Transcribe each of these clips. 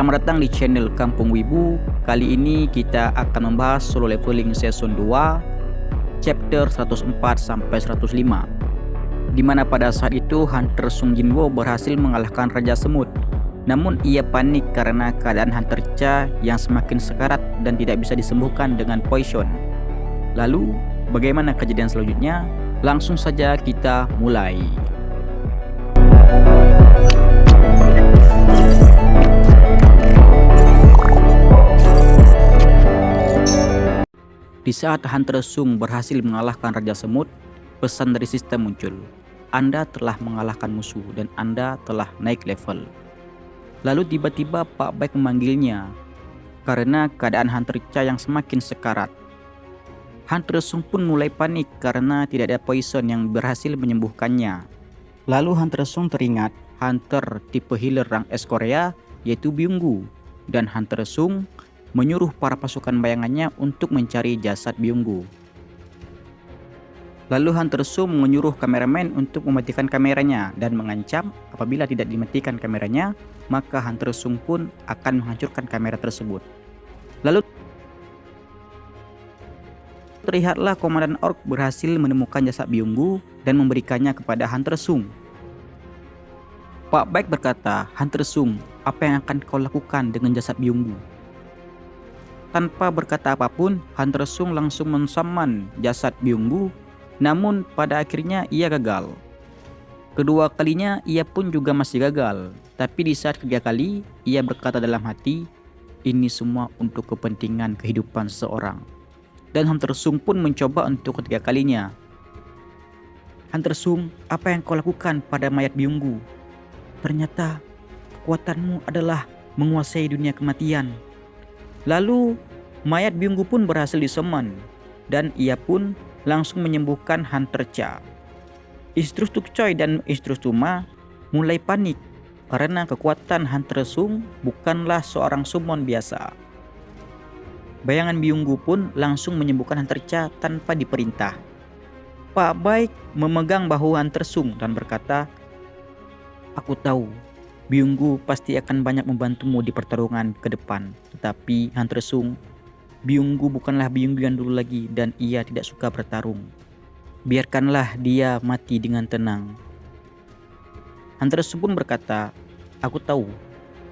Selamat datang di channel Kampung Wibu. Kali ini kita akan membahas solo leveling season 2 chapter 104 sampai 105, di mana pada saat itu Hunter Sung Jinwo berhasil mengalahkan Raja Semut. Namun ia panik karena keadaan Hunter Cha yang semakin sekarat dan tidak bisa disembuhkan dengan poison. Lalu bagaimana kejadian selanjutnya? Langsung saja kita mulai. Di saat Hunter Sung berhasil mengalahkan Raja Semut, pesan dari sistem muncul. Anda telah mengalahkan musuh dan Anda telah naik level. Lalu tiba-tiba Pak Baik memanggilnya karena keadaan Hunter Cha yang semakin sekarat. Hunter Sung pun mulai panik karena tidak ada poison yang berhasil menyembuhkannya. Lalu Hunter Sung teringat Hunter tipe healer rang S Korea yaitu Byunggu, dan Hunter Sung menyuruh para pasukan bayangannya untuk mencari jasad Byunggu. Lalu Hunter Sung menyuruh kameramen untuk mematikan kameranya dan mengancam apabila tidak dimatikan kameranya, maka Hunter Sung pun akan menghancurkan kamera tersebut. Lalu terlihatlah Komandan Orc berhasil menemukan jasad Byunggu dan memberikannya kepada Hunter Sung. Pak Baik berkata, "Hunter Sung, apa yang akan kau lakukan dengan jasad Byunggu?" Tanpa berkata apapun, Hunter Sung langsung mensaman jasad Byunggu, namun pada akhirnya ia gagal. Kedua kalinya ia pun juga masih gagal, tapi di saat ketiga kali ia berkata dalam hati, "Ini semua untuk kepentingan kehidupan seseorang." Dan Hunter Sung pun mencoba untuk ketiga kalinya. "Hunter Sung, apa yang kau lakukan pada mayat Byunggu? Ternyata kekuatanmu adalah menguasai dunia kematian." Lalu mayat Byunggu pun berhasil disemen dan ia pun langsung menyembuhkan Hunter Cha. Istri Stukcoy dan Istri Stuma mulai panik karena kekuatan Hunter Sung bukanlah seorang summon biasa. Bayangan Byunggu pun langsung menyembuhkan Hunter Cha tanpa diperintah. Pak Baik memegang bahu Hunter Sung dan berkata, "Aku tahu Byunggu pasti akan banyak membantumu di pertarungan ke depan. Tetapi Hunter Sung, Byunggu bukanlah Byunggu yang dulu lagi dan ia tidak suka bertarung. Biarkanlah dia mati dengan tenang." Hunter Sung pun berkata, "Aku tahu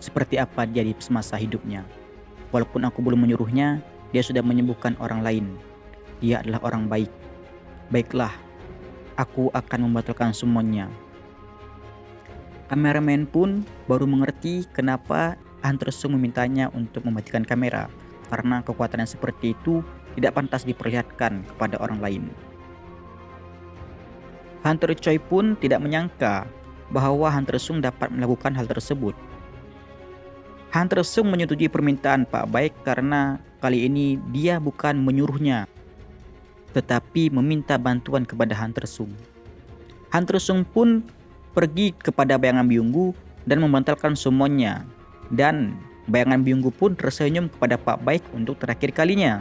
seperti apa dia di semasa hidupnya. Walaupun aku belum menyuruhnya, dia sudah menyembuhkan orang lain. Dia adalah orang baik. Baiklah, aku akan membatalkan semuanya." Kameramen pun baru mengerti kenapa Hunter Sung memintanya untuk mematikan kamera, karena kekuatan yang seperti itu tidak pantas diperlihatkan kepada orang lain. Hunter Choi pun tidak menyangka bahwa Hunter Sung dapat melakukan hal tersebut. Hunter Sung menyetujui permintaan Pak Baik karena kali ini dia bukan menyuruhnya, tetapi meminta bantuan kepada Hunter Sung. Hunter Sung pun pergi kepada bayangan Byunggu dan membantalkan semuanya, dan bayangan Byunggu pun tersenyum kepada Pak Baik untuk terakhir kalinya.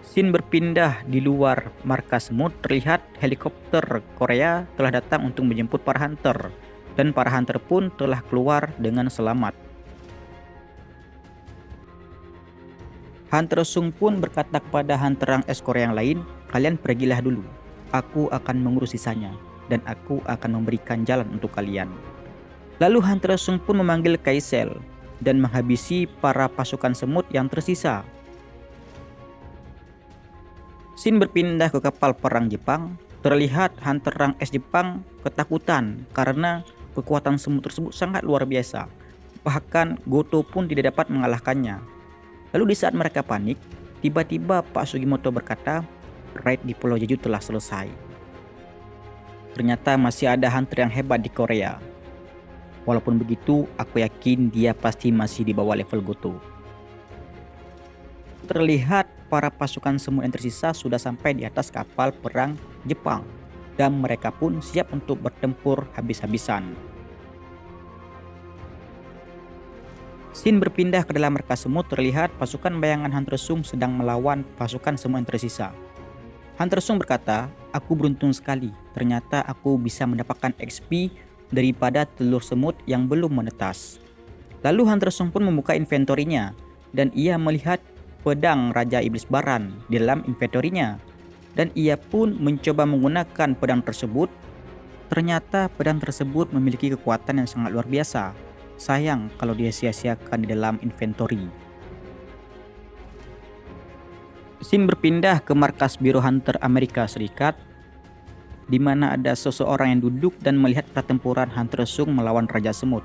Scene berpindah di luar markas semut. Terlihat helikopter Korea telah datang untuk menjemput para hunter, dan para hunter pun telah keluar dengan selamat. Hunter Sung pun berkata kepada hunter rang S Korea yang lain, "Kalian pergilah dulu. Aku akan mengurus sisanya, dan aku akan memberikan jalan untuk kalian." Lalu Hunter Sung pun memanggil Kaisel dan menghabisi para pasukan semut yang tersisa. Scene berpindah ke kapal perang Jepang. Terlihat hunter rang S Jepang ketakutan karena kekuatan semut tersebut sangat luar biasa. Bahkan Goto pun tidak dapat mengalahkannya. Lalu di saat mereka panik, tiba-tiba Pak Sugimoto berkata, "Raid di Pulau Jeju telah selesai. Ternyata masih ada hunter yang hebat di Korea. Walaupun begitu, aku yakin dia pasti masih di bawah level Goto." Terlihat para pasukan semut yang tersisa sudah sampai di atas kapal perang Jepang, dan mereka pun siap untuk bertempur habis-habisan. Scene berpindah ke dalam markas semut. Terlihat pasukan bayangan Hunter Sung sedang melawan pasukan semut yang tersisa. Hunter Sung berkata, "Aku beruntung sekali. Ternyata aku bisa mendapatkan XP daripada telur semut yang belum menetas. Lalu Hunter Sung pun membuka inventorinya dan ia melihat pedang Raja Iblis Baran di dalam inventorinya. Dan ia pun mencoba menggunakan pedang tersebut. Ternyata pedang tersebut memiliki kekuatan yang sangat luar biasa. Sayang kalau dia sia-siakan di dalam inventory. Scene berpindah ke markas Biro Hunter Amerika Serikat, di mana ada seseorang yang duduk dan melihat pertempuran Hunter Sung melawan Raja Semut.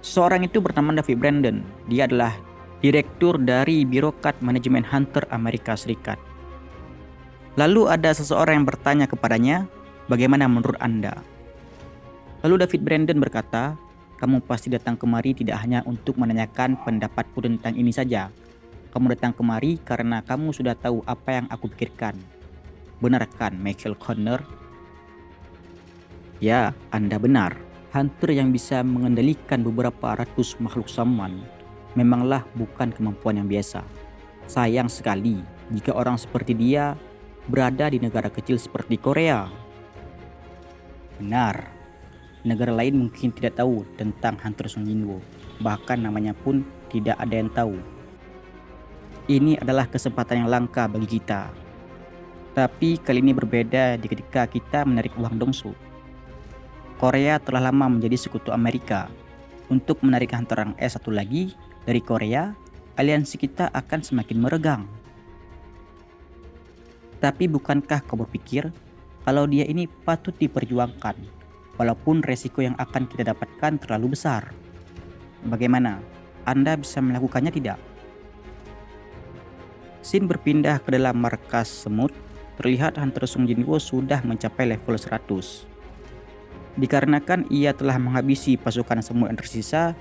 Seorang itu bernama David Brandon. Dia adalah direktur dari Birokrat Manajemen Hunter Amerika Serikat. Lalu ada seseorang yang bertanya kepadanya, "Bagaimana menurut Anda?" Lalu David Brandon berkata, "Kamu pasti datang kemari tidak hanya untuk menanyakan pendapatku tentang ini saja. Kamu datang kemari karena kamu sudah tahu apa yang aku pikirkan. Benar kan, Michael Connor?" Ya, Anda benar. Hunter yang bisa mengendalikan beberapa ratus makhluk saman memanglah bukan kemampuan yang biasa. Sayang sekali jika orang seperti dia berada di negara kecil seperti Korea. Benar, negara lain mungkin tidak tahu tentang Hunter Sung Jinwoo. Bahkan namanya pun tidak ada yang tahu. Ini adalah kesempatan yang langka bagi kita. Tapi kali ini berbeda ketika kita menarik uang Dongsu. Korea telah lama menjadi sekutu Amerika. Untuk menarik Hunter Rang S satu lagi dari Korea, aliansi kita akan semakin meregang. Tapi bukankah kau berpikir kalau dia ini patut diperjuangkan, walaupun resiko yang akan kita dapatkan terlalu besar? Bagaimana? Anda bisa melakukannya tidak? Scene berpindah ke dalam markas semut. Terlihat Hunter Sung Jinwoo sudah mencapai level 100. Dikarenakan ia telah menghabisi pasukan semut yang tersisa,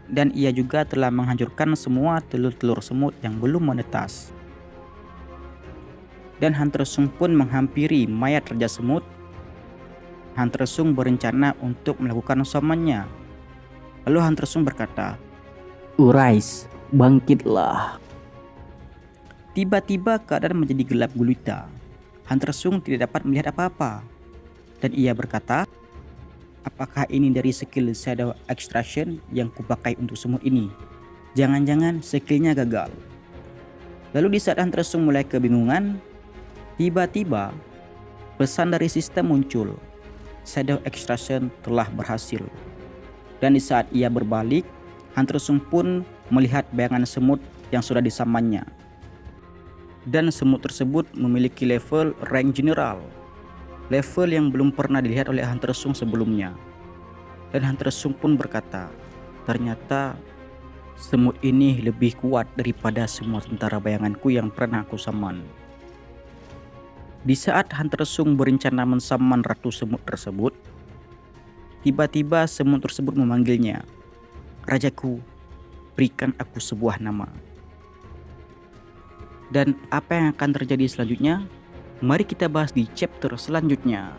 dan ia juga telah menghancurkan semua telur-telur semut yang belum menetas. Dan Hunter Sung pun menghampiri mayat Raja Semut. Hunter Sung berencana untuk melakukan somannya. Lalu Hunter Sung berkata, "Urais, bangkitlah." Tiba-tiba keadaan menjadi gelap gulita. Hunter Sung tidak dapat melihat apa-apa. Dan ia berkata, "Apakah ini dari skill Shadow Extraction yang kupakai untuk semut ini? Jangan-jangan skillnya gagal." Lalu di saat Hunter Sung mulai kebingungan, tiba-tiba pesan dari sistem muncul. Shadow Extraction telah berhasil. Dan di saat ia berbalik, Hunter Sung pun melihat bayangan semut yang sudah disamannya. Dan semut tersebut memiliki level rank general. Level yang belum pernah dilihat oleh Hunter Sung sebelumnya. Dan Hunter Sung pun berkata, "Ternyata semut ini lebih kuat daripada semua tentara bayanganku yang pernah aku saman." Di saat Hunter Sung berencana mensaman ratu semut tersebut, tiba-tiba semut tersebut memanggilnya, "Rajaku, berikan aku sebuah nama." Dan apa yang akan terjadi selanjutnya? Mari kita bahas di chapter selanjutnya.